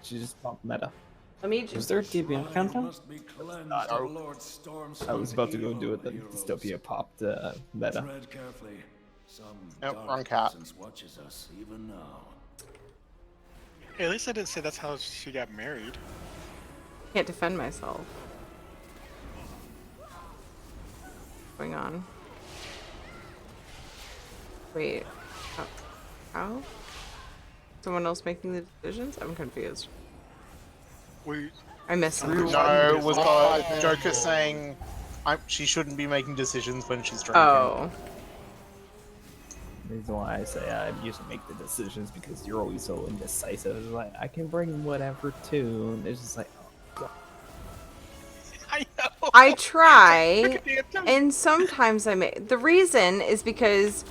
She just bumped meta. Let me Was there a DBM countdown? No. I was about to go do it, then Dystopia popped meta. Tread carefully. Some Nope, dark wrong cat. presence watches us even now. Hey, at least I didn't say that's how she got married. Can't defend myself. What's going on? Wait. How? Someone else making the decisions? I'm confused. We I missed something. No, was Joker saying she shouldn't be making decisions when she's drinking. Oh. The reason why I say I usually make the decisions because you're always so indecisive. It's like I can bring whatever too. And it's just like, oh, God. I know. I try, and sometimes I make. The reason is because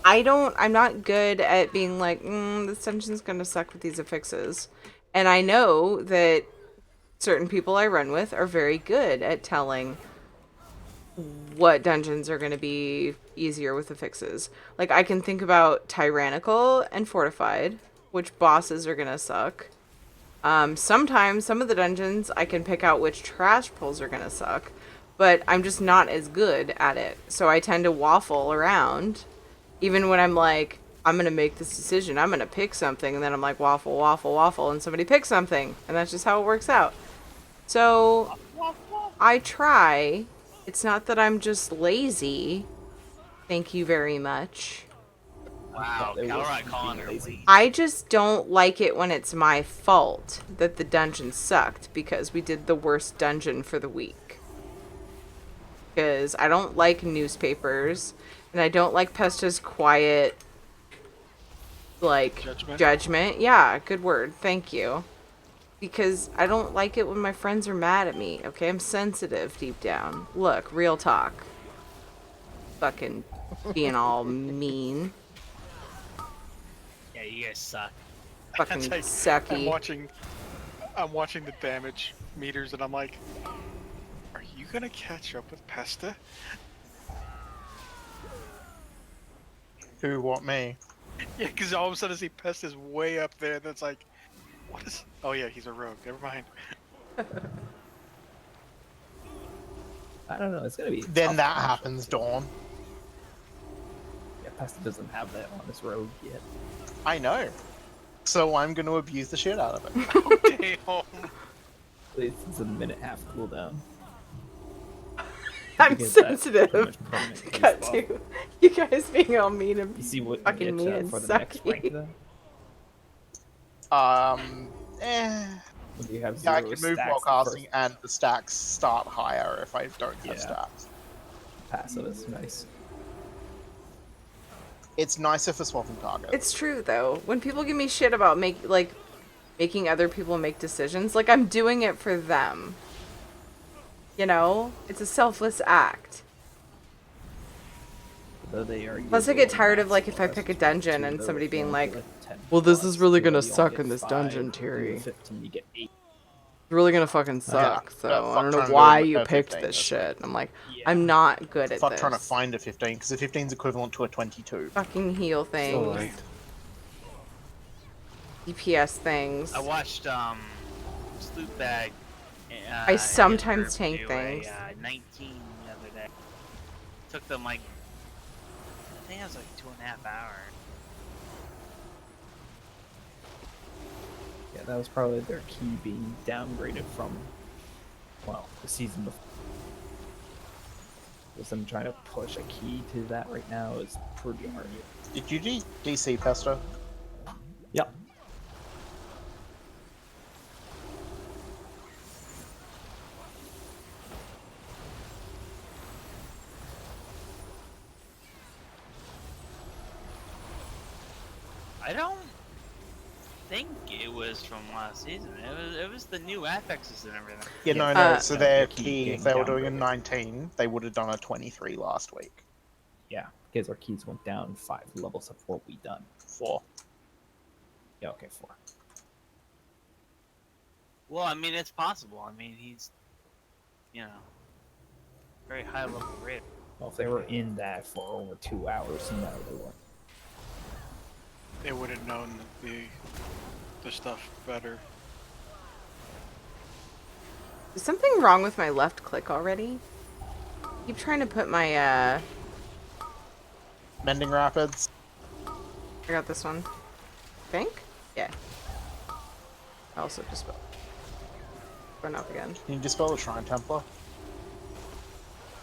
I'm not good at being like, this dungeon's gonna suck with these affixes. And I know that certain people I run with are very good at telling what dungeons are going to be easier with affixes. Like, I can think about Tyrannical and Fortified, which bosses are going to suck. Sometimes, some of the dungeons, I can pick out which trash pulls are going to suck, but I'm just not as good at it. So I tend to waffle around, even when I'm like, I'm going to make this decision, I'm going to pick something, and then I'm like, waffle, waffle, waffle, and somebody picks something, and that's just how it works out. So, I try. It's not that I'm just lazy. Thank you very much. Wow, It was Calrite calling her lazy. lazy. I just don't like it when it's my fault that the dungeon sucked because we did the worst dungeon for the week. Because I don't like newspapers, and I don't like Pesta's quiet, like, judgment. Yeah, good word. Thank you. Because I don't like it when my friends are mad at me, okay? I'm sensitive deep down. Look, real talk. Fucking being all mean. Yeah, you guys suck. Fucking It's like, sucky. I'm watching the damage meters, and I'm like, are you gonna catch up with Pesta? Who? What? Me? Yeah, because all of a sudden I see Pesta's way up there. That's like, what is? Oh yeah, he's a rogue. Never mind. I don't know. It's gonna be. Then tough that matchup, happens, too. Dawn. Yeah, Pesta doesn't have that on his rogue yet. I know. So I'm going to abuse the shit out of it. Damn. At least it's a minute half cooldown. I'm Because that's sensitive. pretty much permanent Cut respawn. to you guys being all mean and You see what you fucking get mean and for the next rank sucky. though? When you have Yeah, I zero can move stacks while the casting, first and the stacks start higher if I don't have Yeah. stacks. passive is nice. It's nicer for swapping targets. It's true though. When people give me shit about making other people make decisions, like I'm doing it for them. You know? It's a selfless act. Though they are Plus I get tired of like if I pick a dungeon and somebody being like, well, this is really gonna suck in this dungeon, Terry. 15, you get 8. It's really gonna fucking suck, so fuck I don't know trying to why do you a picked 15, this that's shit. I'm like, Yeah. I'm not good at Fuck this. trying to find a 15, because a 15 is equivalent to a 22. Fucking heal things. Alright. DPS things. I watched Sloop Bag. I sometimes interview tank things. 19 the other day. Took them like, I think it was like 2.5 hours. Yeah, that was probably their key being downgraded from, well, the season before. Because them trying to push a key to that right now is pretty hard. Did you DC Pesta? Yep. I don't think it was from last season. It was the new affixes and everything. Yeah, Yeah. no. So No, their their key key, getting if they were doing a downgraded. 19, they would have done a 23 last week. Yeah, because our keys went down 5 levels of what we done. 4. Yeah, okay, 4. Well, I mean, it's possible. I mean, he's, you know, very high level rate. Well, if they were in that for over 2 hours, no, they weren't. They would have known the stuff better. Is something wrong with my left click already? I keep trying to put my, Mending Rapids. I got this one. Think? Yeah. I also just run up again. Can you dispel the Shrine Templar?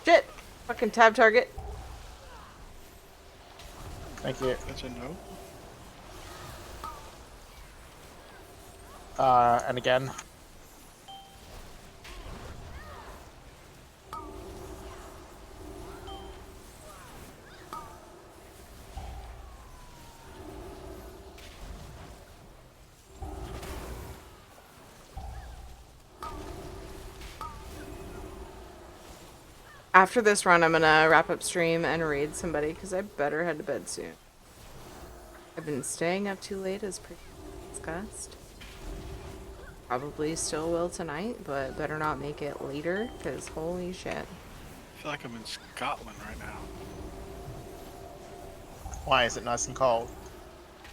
Shit! Fucking tab target. Thank you. That's a no. And again. After this run, I'm gonna wrap up stream and raid somebody because I better head to bed soon. I've been staying up too late as discussed. Probably still will tonight, but better not make it later because holy shit. I feel like I'm in Scotland right now. Why is it nice and cold?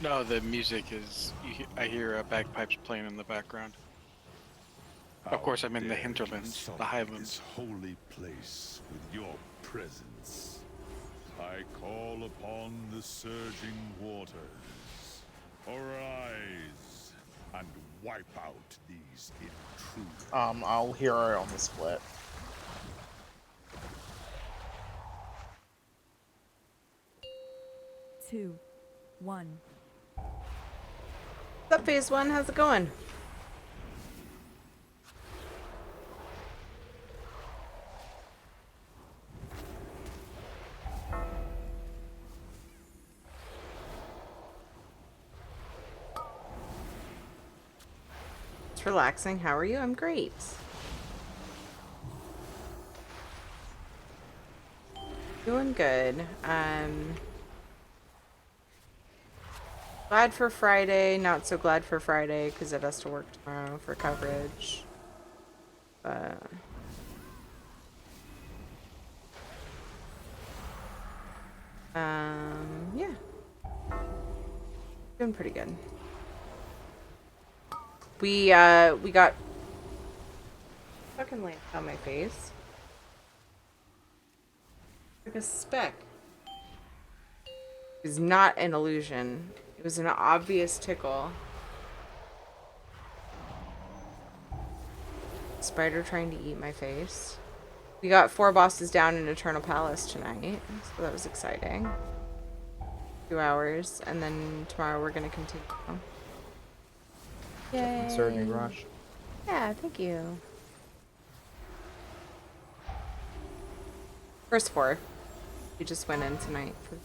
No, the music is. I hear bagpipes playing in the background. Of course, I'm in the hinterlands, the highlands. This holy place with your presence. I call upon the surging waters. Arise and wipe out these intruders. I'll hero on the split. Two, one. What's up, Phase 1? How's it going? It's relaxing. How are you? I'm great. Doing good. Glad for Friday, not so glad for Friday because it has to work tomorrow for coverage. But yeah. Doing pretty good. We got fucking lamp on my face. Like a speck. It was not an illusion. It was an obvious tickle. Spider trying to eat my face. We got 4 bosses down in Eternal Palace tonight, so that was exciting. 2 hours, and then tomorrow we're gonna continue. Yay! Certainly, Rush. Yeah, thank you. First 4. We just went in tonight for.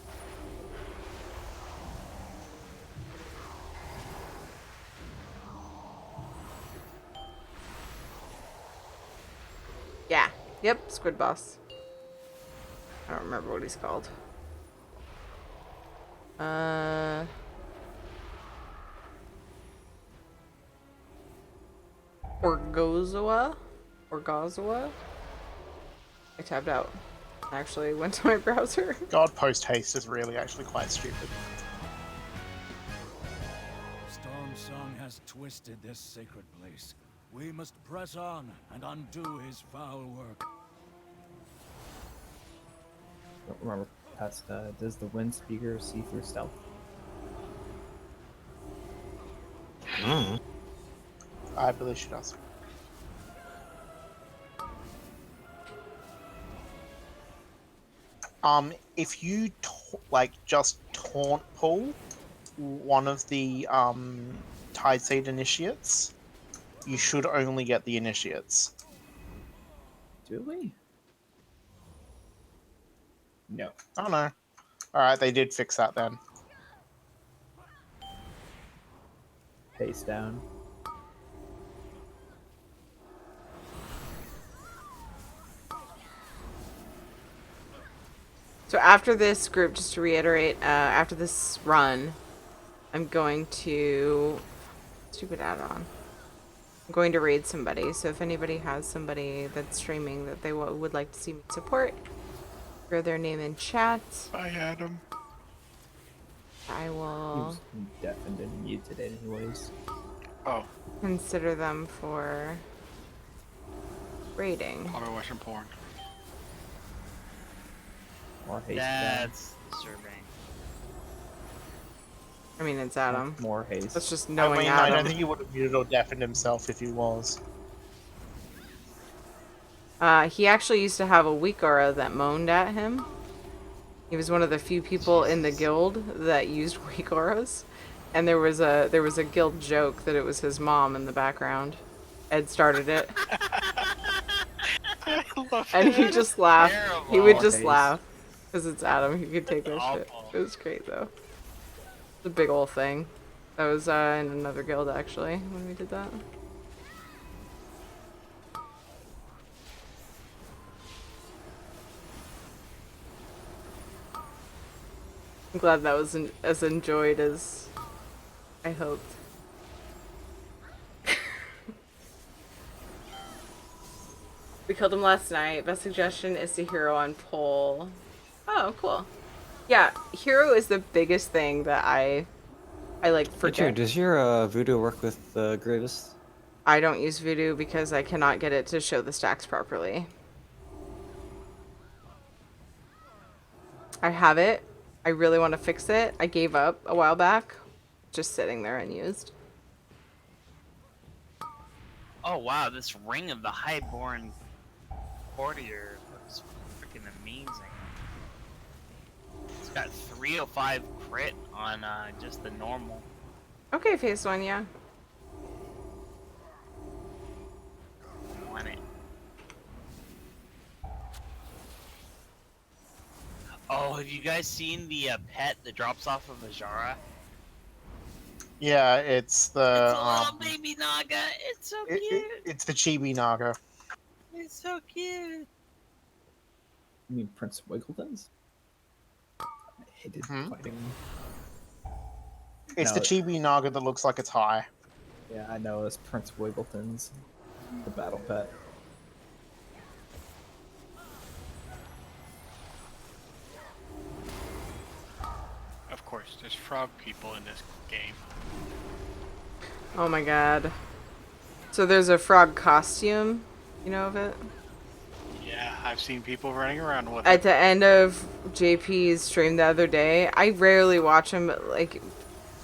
Yeah. Yep, Squid Boss. I don't remember what he's called. Orgozoa? Orgozoa? I tabbed out. Actually went to my browser. God, post haste is really actually quite stupid. Storm Song has twisted this sacred place. We must press on and undo his foul work. Don't remember past. Does the wind speaker see through stealth? I believe she does. If you just taunt pull one of the Tide Seed initiates, you should only get the initiates. Do we? No. Oh no. Alright, they did fix that then. Face down. So after this group, just to reiterate, after this run, I'm going to... Stupid add-on. I'm going to raid somebody, so if anybody has somebody that's streaming that they would like to see me support, throw their name in chat. Bye, Adam. I He will was deafened and muted anyways. Oh, consider them for rating. Probably watching porn. More haste. That's disturbing. I mean, it's Adam. More haste. That's just I knowing mean, I don't Adam. think he would have muted or deafened himself if he was. He actually used to have a weak aura that moaned at him. He was one of the few people in the guild that used weak auras, and there was a guild joke that it was his mom in the background. Ed started it, I love and he just laughed. He would Terrible. just Face. laugh because it's Adam. He could take that shit. Awful. It was great though. It's a big old thing. That was in another guild actually when we did that. I'm glad that was as enjoyed as I hoped. We killed him last night. Best suggestion is to hero on pole. Oh, cool. Yeah, hero is the biggest thing that I like Richard, forget. does your voodoo work with Grievous? I don't use voodoo because I cannot get it to show the stacks properly. I have it. I really want to fix it. I gave up a while back. Just sitting there unused. Oh wow, this Ring of the Highborn Courtier looks freaking amazing. It's got 305 crit on just the normal. Okay, phase one, yeah. I want it. Oh, have you guys seen the pet that drops off of Ajara? Yeah, it's the It's a little baby Naga. It's so cute. it's the Chibi Naga. It's so cute. You mean Prince Wiggledens? I hated Hmm? fighting. It's No, the Chibi Naga that looks like it's high. Yeah, I know. It's Prince Wiggletons, the battle pet. Of course, there's frog people in this game. Oh my god. So there's a frog costume. You know of it? Yeah, I've seen people running around with At it. the end of JP's stream the other day, I rarely watch him, but like,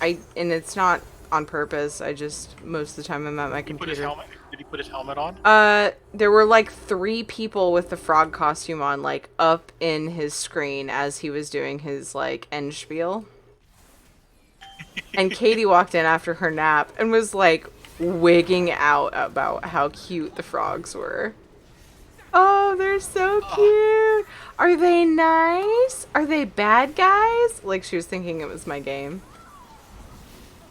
and it's not on purpose. I just, most of the time I'm at my Did he put his computer. helmet? Did he put his helmet on? There were like 3 people with the frog costume on, like, up in his screen as he was doing his, like, end spiel. And Katie walked in after her nap and was, like, wigging out about how cute the frogs were. Oh, they're so cute. Are they nice? Are they bad guys? Like, she was thinking it was my game.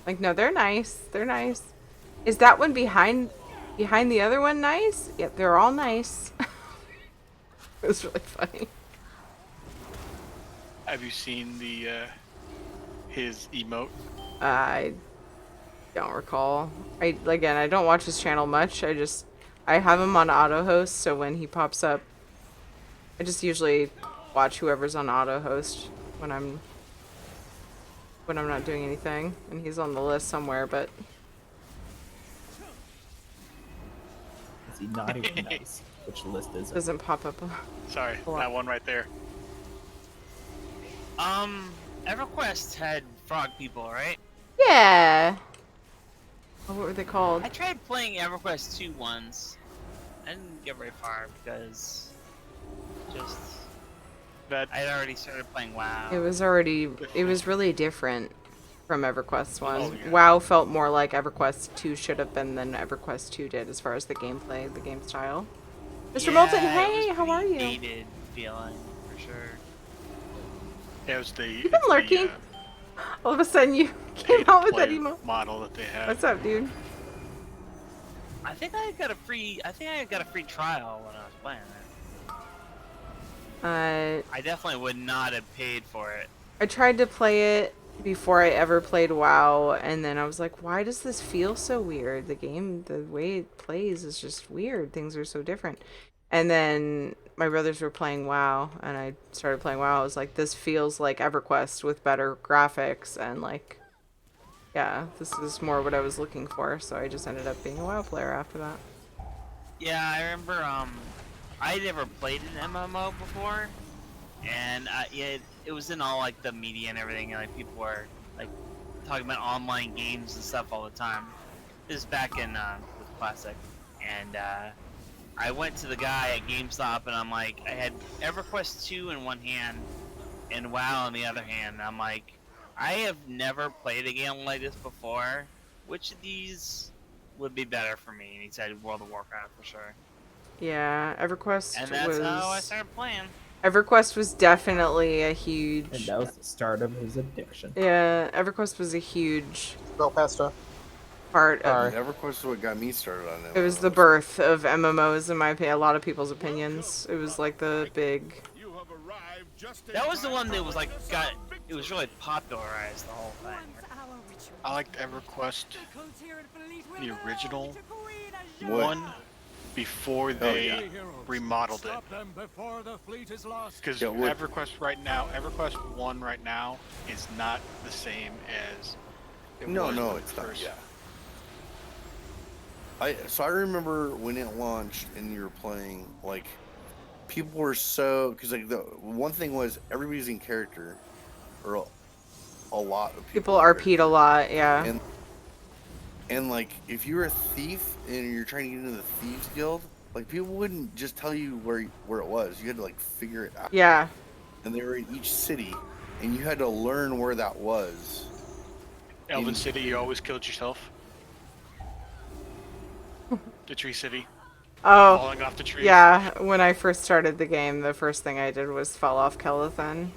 Like, no, they're nice. They're nice. Is that one behind the other one nice? Yep, they're all nice. It was really funny. Have you seen the his emote? I don't recall. I don't watch his channel much. I have him on auto host, so when he pops up, I just usually watch whoever's on auto host when I'm not doing anything, and he's on the list somewhere, but Is he not even nice? Which list is it? doesn't pop up. Sorry, Hold on. that one right there. EverQuest had frog people, right? Yeah. Oh, what were they called? I tried playing EverQuest 2 once. I didn't get very far because just That I'd already started playing WoW. It was really different from EverQuest 1. Oh, yeah. WoW felt more like EverQuest 2 should have been than EverQuest 2 did as far as the gameplay, the game style. Mr. Moulton, Yeah, it hey, was how are pretty you? Dated feeling for sure. it was the. You've been lurking. All of a sudden you came out with that emo. model that they had. What's up, dude? I think I got a free trial when I was playing it. I definitely would not have paid for it. I tried to play it before I ever played WoW, and then I was like, why does this feel so weird? The game, the way it plays is just weird. Things are so different. And then my brothers were playing WoW, and I started playing WoW. I was like, this feels like EverQuest with better graphics, and like, yeah, this is more what I was looking for. So I just ended up being a WoW player after that. Yeah, I remember. I never played an MMO before, and it was in all like the media and everything. And, like people were like talking about online games and stuff all the time. This is back in with Classic, and I went to the guy at GameStop, and I'm like, I had EverQuest 2 in one hand, and WoW in the other hand. And I'm like, I have never played a game like this before. Which of these would be better for me? And he said World of Warcraft for sure. Yeah, EverQuest And that's was. how I started playing. EverQuest was definitely a huge. And that was the start of his addiction. Yeah, EverQuest was a huge Spellcaster. part of. Sorry. EverQuest is what got me started on it. It was the birth of MMOs, in my opinion. A lot of people's opinions. It was like the big. You have arrived just in That was the time one that for was the like decisive it was really popularized the whole thing. I liked EverQuest, the original What? one, before they remodeled it. Stop them before the fleet is lost. Because Yeah, what- EverQuest right now, EverQuest 1 right now is not the same as it No, was no, when it's not. first- Yeah. I remember when it launched and you were playing, like, people were so, because like the one thing was everybody's in character, or a lot of People are RP'd a lot, yeah. And like if you were a thief and you're trying to get into the thieves guild, like people wouldn't just tell you where it was. You had to like figure it out. Yeah. And they were in each city, and you had to learn where that was. Elven City, you always killed yourself. The Tree City, Oh, falling off the trees. yeah. When I first started the game, the first thing I did was fall off Kelethan.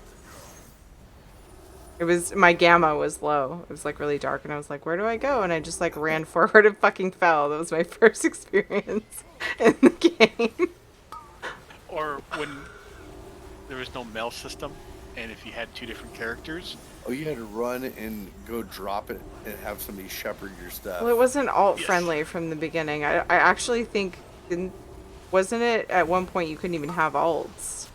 It was, my gamma was low. It was like really dark, and I was like, where do I go? And I just like ran forward and fucking fell. That was my first experience in the game. Or when there was no mail system, and if you had two different characters, Oh, you had to run and go drop it and have somebody shepherd your stuff. Well, it wasn't alt friendly from the beginning. I actually think, wasn't it at one point you couldn't even have alts?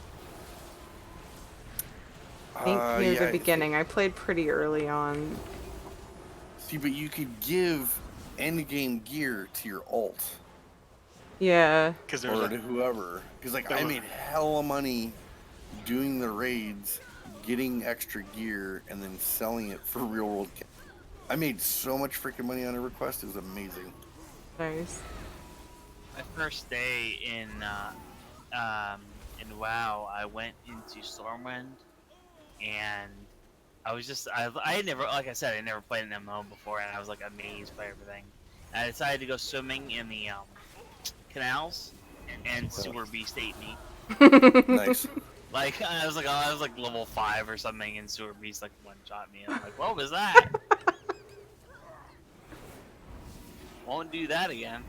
I think near yeah, the beginning. I played pretty early on. See, but you could give endgame gear to your alt Yeah. because or to whoever. Because like I made hella money doing the raids, getting extra gear, and then selling it for real world. I made so much freaking money on a request. It was amazing. Nice. My first day in WoW, I went into Stormwind, and I was just I had never, like I said, I never played an MMO before, and I was like amazed by everything. And I decided to go swimming in the canals, and Sewer Beast ate me. Nice. Like I was like level 5 or something, and Sewer Beast like one shot me. And I'm like, what was that? Won't do that again.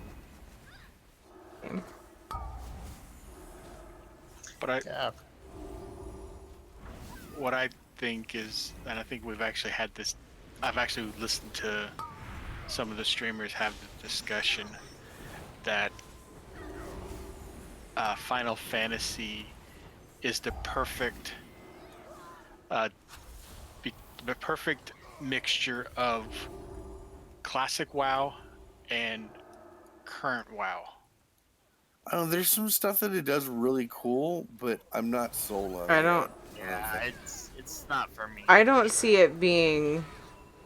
But Yeah. what I think is, and I think we've actually had this, I've actually listened to some of the streamers have the discussion that Final Fantasy is the perfect, the perfect mixture of classic WoW and current WoW. I don't know, there's some stuff that it does really cool, but I'm not sold on I it. don't. Yeah, it's not for me. I don't see it being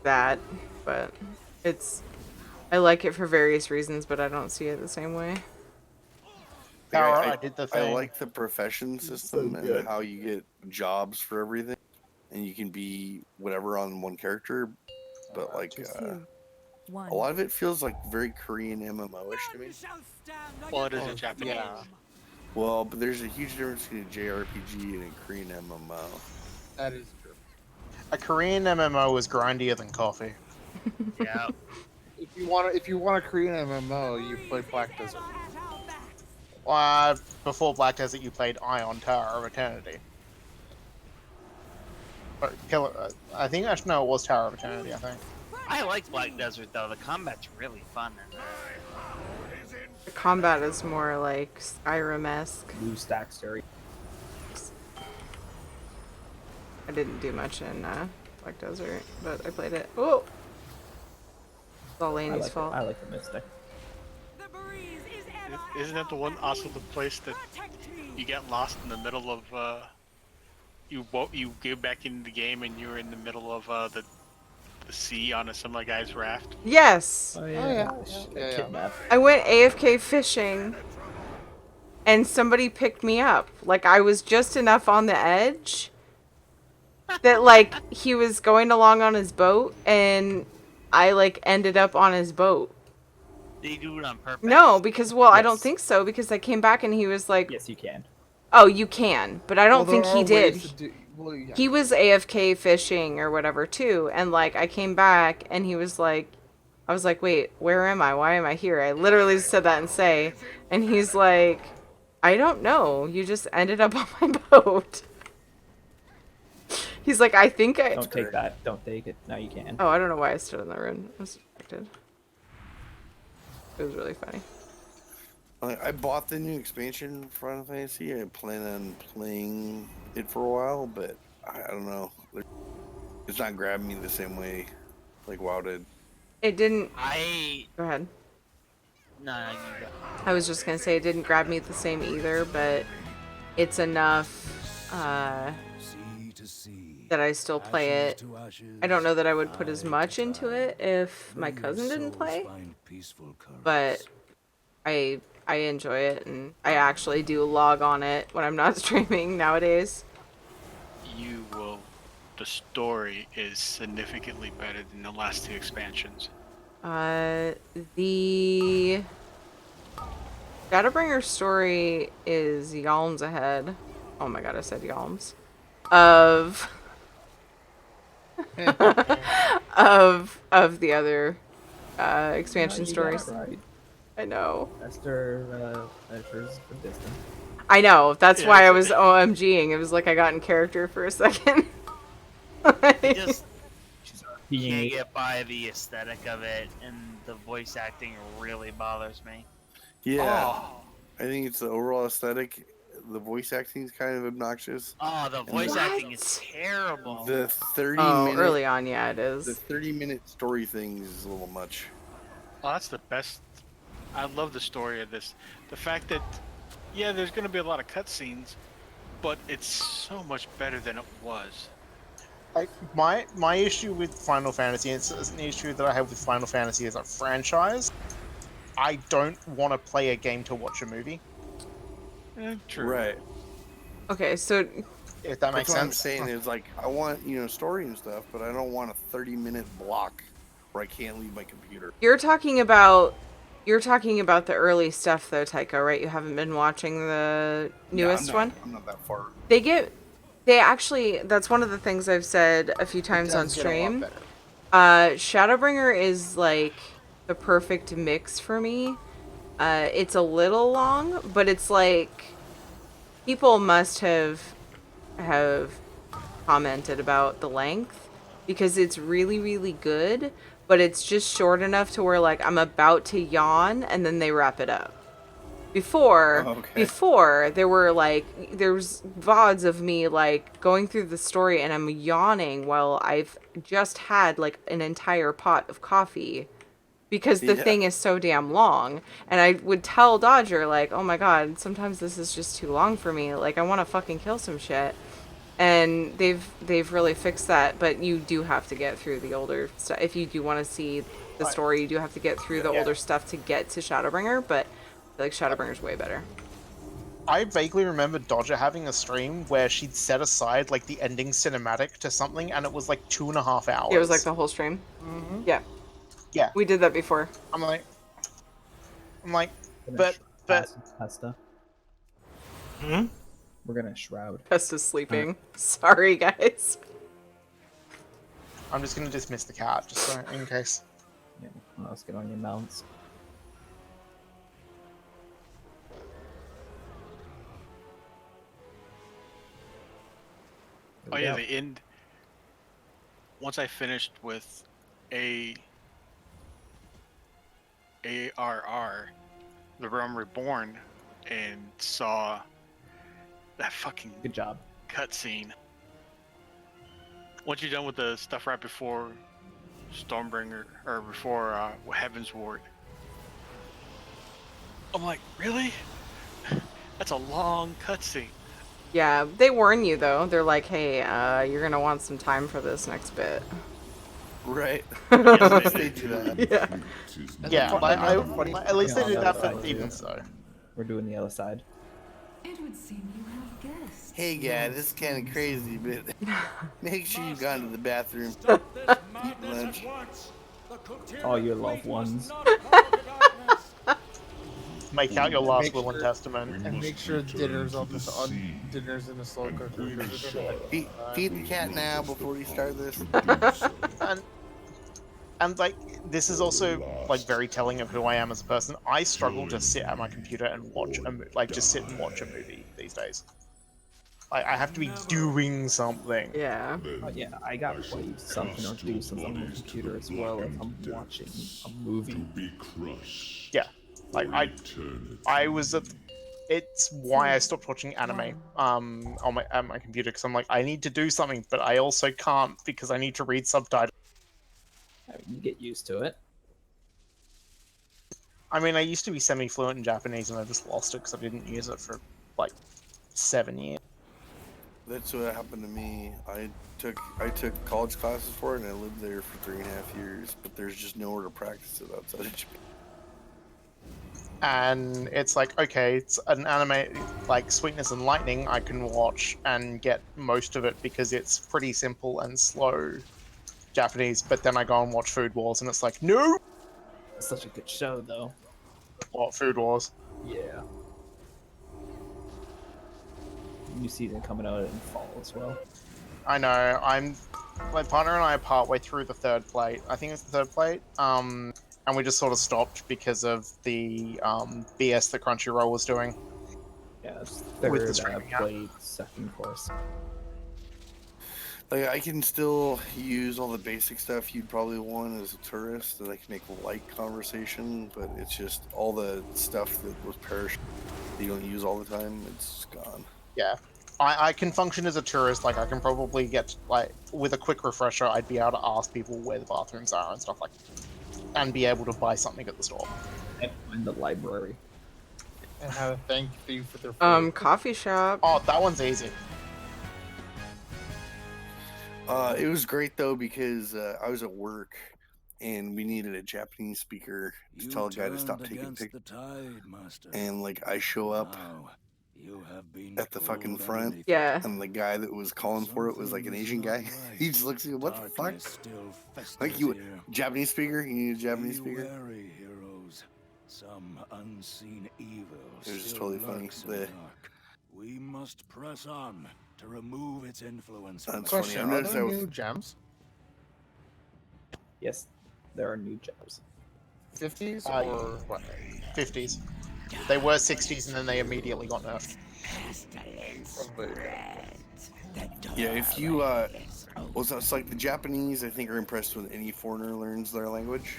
that, but I like it for various reasons, but I don't see it the same way. Power, I I did the thing. I like the profession system and how you get jobs for everything, and you can be whatever on one character, but like One. a lot of it feels like very Korean MMO-ish to me. Well, it is a Japanese. yeah. Well, but there's a huge difference between a JRPG and a Korean MMO. That is true. A Korean MMO is grindier than coffee. Yeah. If you want a Korean MMO, you play Black Desert. Before Black Desert, you played Ion Tower of Eternity. But I think actually no, it was Tower of Eternity. I think. I like Black Desert though. The combat's really fun in there. The combat is more like Skyrim-esque. Blue stack story. I didn't do much in Black Desert, but I played it. Oh! It's all I Laney's like fault. I like the Mystic. Isn't that the one also the place that you get lost in the middle of you go back into the game and you're in the middle of the sea on some like guy's raft? Yes. Oh yeah. yeah. Yeah. Kidnapped. I went AFK fishing and somebody picked me up. Like I was just enough on the edge that like he was going along on his boat and I like ended up on his boat. They do it on purpose. No, because I don't Yes. think so because I came back and he was like, Yes, you can. "Oh, you can," but I don't think he did. Yeah. He was AFK fishing or whatever too, and like I came back and he was like, I was like, "Wait, where am I? Why am I here?" I literally just said that and say, and he's like, "I don't know. You just ended up on my boat." He's like, "I think I." Don't take that. Don't take it. No, you can. Oh, I don't know why I stood in that room. I was distracted. It was really funny. I bought the new expansion for Final Fantasy. I plan on playing it for a while, but I don't know. It's not grabbing me the same way like WoW did. It didn't. I Go ahead. no, you go. I was just gonna say it didn't grab me the same either, but it's enough that I still play it. I don't know that I would put as much into it if my cousin didn't play, but I enjoy it and I actually do log on it when I'm not streaming nowadays. You will. The story is significantly better than the last two expansions. The Shadowbringer story is yalms ahead. Oh my god, I said yalms. Of of the other expansion No, you got it stories. right. I know. Esther's distant. I know. That's Yeah, why I it's- was OMGing. It was like I got in character for a second. I just She's can't RPG. get by the aesthetic of it, and the voice acting really bothers me. Yeah, Oh, I think it's the overall aesthetic. The voice acting is kind of obnoxious. oh, the voice What? acting is terrible. The 30 Oh, minute early on, yeah, it the is. 30-minute story thing is a little much. Oh, that's the best. I love the story of this. The fact that, yeah, there's going to be a lot of cutscenes, but it's so much better than it was. My issue with Final Fantasy, and it's an issue that I have with Final Fantasy as a franchise, I don't want to play a game to watch a movie, True. Right. Okay, so if that makes That's what I'm sense. saying is like I want story and stuff, but I don't want a 30-minute block where I can't leave my computer. you're talking about the early stuff though, Tycho, right? You haven't been watching the newest one? I'm not that far. They actually, that's one of the things I've said a few times on Does get a lot stream. better. Shadowbringer is like the perfect mix for me. It's a little long, but it's like people must have commented about the length because it's really, really good, but it's just short enough to where like I'm about to yawn and then they wrap it up. Before there was VODs of me like going through the story and I'm yawning while I've just had like an entire pot of coffee because the thing is so damn long. And I would tell Dodger like, "Oh my god, sometimes this is just too long for me. Like I want to fucking kill some shit." And they've really fixed that, but you do have to get through the older stuff if you do want to see the story. You do have to get through the older stuff to get to Shadowbringer, but I feel like Shadowbringer's way better. I vaguely remember Dodger having a stream where she'd set aside like the ending cinematic to something, and it was like 2.5 hours. It was like the whole stream. Mm-hmm. Yeah. Yeah. We did that before. I'm like, but Pesta. Hmm? We're gonna shroud. Pesta's sleeping. Sorry, guys. I'm just gonna dismiss the cat just so, in case. Yeah, let's get on your mounts. Oh yeah, the end. Once I finished with ARR, The Realm Reborn, and saw that fucking Good job. cutscene. Once you're done with the stuff right before Stormbringer or before Heaven's Ward, I'm like, really? That's a long cutscene. Yeah, they warn you though. They're like, hey, you're gonna want some time for this next bit. Right. Yes, They do that. Yeah. Yeah, funny at least they Yeah, did on that the for other side, Demon yeah. so. We're doing the other side. It would seem you have guests. Hey guys, this is kind of crazy, but make sure you've gone to the bathroom. Stop this madness lunch. at once. The Kuktiran All your fleet loved must ones. not fall to darkness. Make out your And last make will and sure- testament. And make sure dinner's on dinner's in a slow cooker. Feed the cat now before we start this. And like this is also like very telling of who I am as a person. I struggle to sit at my computer and watch just sit and watch a movie these days. I have to be doing something. Yeah. Oh, yeah, I got play something or do something on the computer as well if I'm watching a movie. Yeah, like I was at. It's why I stopped watching anime on my computer because I'm like I need to do something, but I also can't because I need to read subtitles. I mean, you get used to it. I mean, I used to be semi-fluent in Japanese and I just lost it because I didn't use it for like 7 years. That's what happened to me. I took college classes for it, and I lived there for 3.5 years. But there's just nowhere to practice it outside of Japan. And it's like, okay, it's an anime like Sweetness and Lightning I can watch and get most of it because it's pretty simple and slow Japanese, but then I go and watch Food Wars and it's like, no! It's such a good show, though. What, Food Wars? Yeah. New season coming out in fall as well. I know, my partner and I are partway through the third plate. I think it's the third plate. And we just sort of stopped because of the BS that Crunchyroll was doing. Yeah, it's With the third, I streaming app. played second course. Like I can still use all the basic stuff you'd probably want as a tourist, that I can make light conversation, but it's just all the stuff that was perished that you don't use all the time, it's gone. Yeah. I can function as a tourist, like I can probably get, like, with a quick refresher, I'd be able to ask people where the bathrooms are and stuff like that. And be able to buy something at the store. And find the library. And how to thank you for their food. Coffee shop. Oh, that one's easy. It was great though because I was at work and we needed a Japanese speaker to You tell a guy to stop turned taking against pictures. the tide, Master. And like I show up Now, you have been at the fucking pulled front, underneath. Yeah. and the guy that was calling for it was like an Asian guy. He just looks at me, what the fuck? Darkness still festers Like you, here. Japanese speaker? You need a Japanese Be speaker? wary, heroes. Some unseen evil It was just still totally funny. lurks in the dark. We must press on to remove its influence. from That's us. funny. Question, I've are noticed there that new gems? Yes, there are new jobs. 50s Uh, or what? 50s. They were 60s and then they immediately got nerfed. Yeah, if you, well, so it's like the Japanese, I think, are impressed when any foreigner learns their language.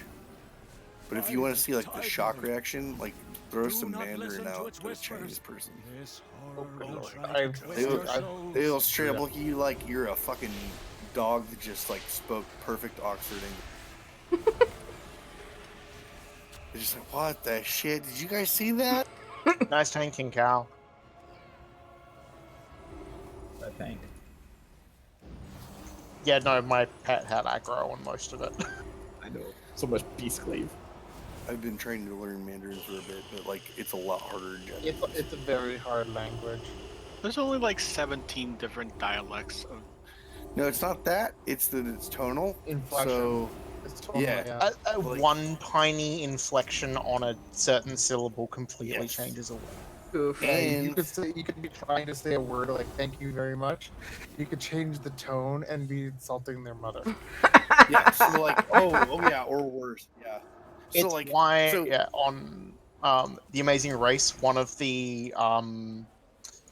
But if you want to see, like, the shock reaction, like, throw Do some not Mandarin listen to out its to a whispers. Chinese person. This horror will Lord. try to twist They'll, your souls. they'll straight up look at you like you're a fucking dog that just, like, spoke perfect Oxford English. They're just like, what the shit? Did you guys see that? Nice tanking, Cal. I think. Yeah, no, my pet had aggro on most of it. I know. So much Beast Cleave. I've been trying to learn Mandarin for a bit, but, like, it's a lot harder than Japanese. It's a very hard language. There's only like 17 different dialects of. No, it's not that. It's that it's tonal. Inflection. So, It's totally, Yeah. Like, one tiny inflection on a certain syllable completely Yes. changes a word. Oof. Yeah, you And- could be trying to say a word like "thank you very much." You could change the tone and be insulting their mother. yeah, so like, oh yeah, or worse, yeah. So It's like, why, so- yeah, on The Amazing Race, one of the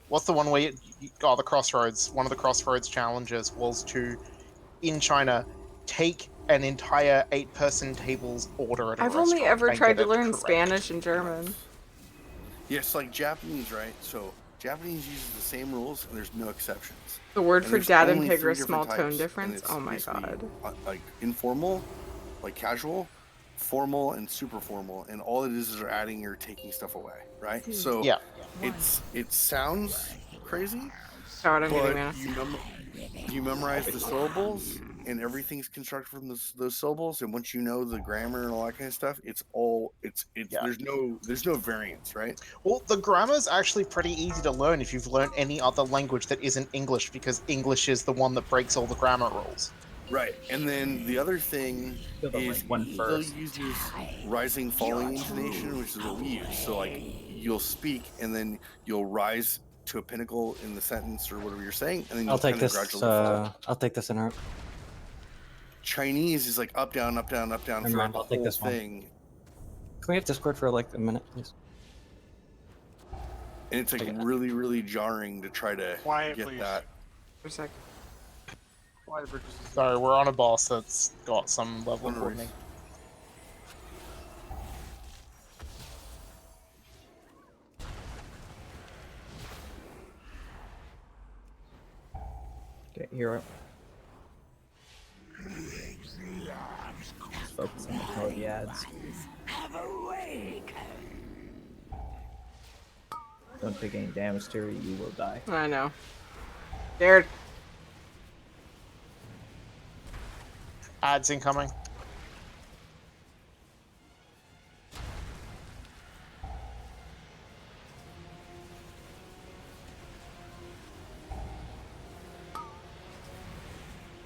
what's the one where the Crossroads? One of the Crossroads challenges was to, in China, take an entire 8-person table's order at a I've only restaurant ever and tried get to it learn correct. Spanish and German. yes, like Japanese, right? So Japanese uses the same rules, and there's no exceptions. The word And for there's dad and only pig 3 are small different tone types, and difference. it's Oh my basically, god. like informal, like casual, formal and super formal, and all it is are adding or taking stuff away, right? So Yeah. it sounds crazy, God, I'm getting but mad. you memorize the syllables, and everything's constructed from those syllables. And once you know the grammar and all that kind of stuff, it's Yeah. there's no variance, right? Well, the grammar's actually pretty easy to learn if you've learned any other language that isn't English, because English is the one that breaks all the grammar rules. Right. And then the other thing Feel the, is like, one still first. uses rising falling intonation, which is what we use. So like you'll speak and then you'll rise to a pinnacle in the sentence or whatever you're saying, and then you'll I'll take kind of this. gradually fall. I'll take this interrupt. Chinese is like up down Never throughout the mind, I'll take whole this one. thing, Can we have Discord for like a minute, please? and it's like Okay. really, really jarring to try to Quiet, get please. that. For a sec. Sorry, we're on a boss that's got some level of No worries. warning. Okay, hero. Just focus on the Cody ads. Don't take any damage to her, you will die. I know. Scared. Ads incoming.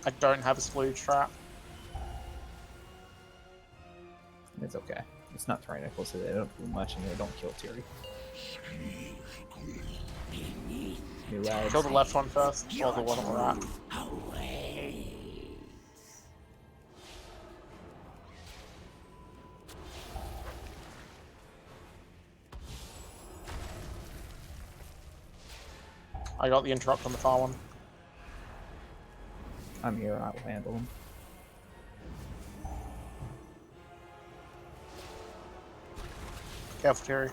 I don't have a splooge trap. It's okay. It's not tyrannical, so they don't do much and they don't kill Tiri. New ads. Kill the left one first, or the one on the right. I got the interrupt on the far one. I'm here, I will handle him. Careful, Terry.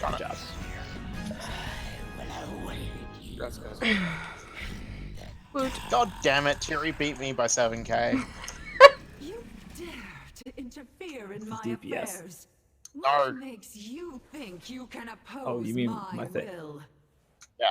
Good job. God damn it, Terry beat me by 7k. You dare to interfere in my DPS. affairs? No. What makes you think you can oppose Oh, you mean my my thing. will? Yeah.